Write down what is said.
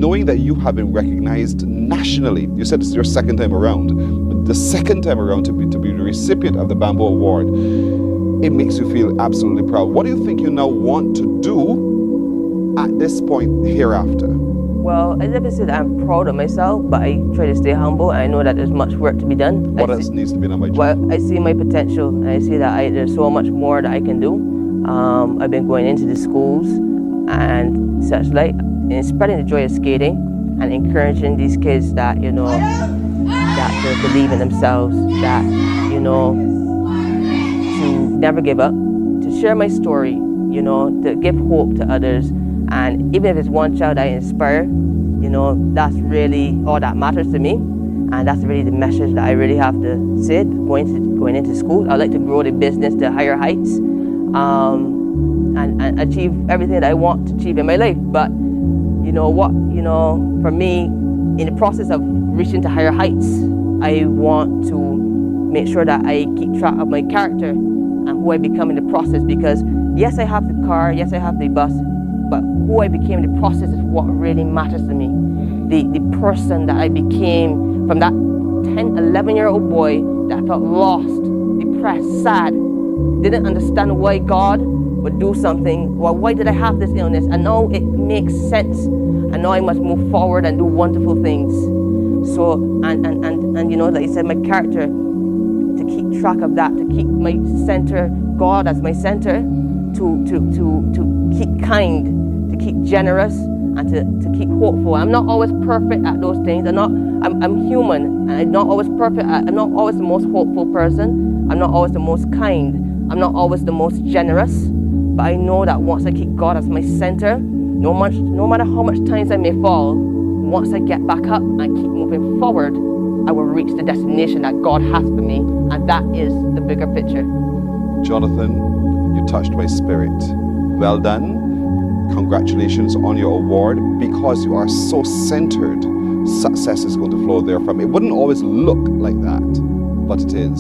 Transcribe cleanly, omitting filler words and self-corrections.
knowing that you have been recognized nationally, you said it's your second time around, the second time around to be the recipient of the Bambusa Award, it makes you feel absolutely proud. What do you think you now want to do at this point hereafter? Well, I never said I'm proud of myself, but I try to stay humble. I know that there's much work to be done. What else needs to be done by Well, I see my potential, and I see that there's so much more that I can do. I've been going into the schools and such like, and spreading the joy of skating and encouraging these kids that, you know, that they believe in themselves, that, you know, to never give up, to share my story, you know, to give hope to others. And even if it's one child I inspire, you know, that's really all that matters to me. And that's really the message that I really have to say going into school. I'd like to grow the business to higher heights and achieve everything that I want to achieve in my life. But you know what, you know, for me, in the process of reaching to higher heights, I want to make sure that I keep track of my character and who I become in the process. Because yes, I have the car, yes, I have the bus, but who I became in the process is what really matters to me. The person that I became from that 10, 11-year-old boy that felt lost, depressed, sad, didn't understand why God would do something. Well, why did I have this illness? And now it makes sense. And now I must move forward and do wonderful things. So, and you know, like I said, my character, to keep track of that, to keep my center, God as my center, to keep kind, to keep generous, and to keep hopeful. I'm not always perfect at those things. I'm human, and I'm not always perfect. I'm not always the most hopeful person. I'm not always the most kind. I'm not always the most generous. But I know that once I keep God as my center, no matter how much times I may fall, once I get back up and keep moving forward, I will reach the destination that God has for me, and that is the bigger picture. Jonathan, you touched my spirit. Well done. Congratulations on your award. Because you are so centered, success is going to flow there from. It wouldn't always look like that, but it is.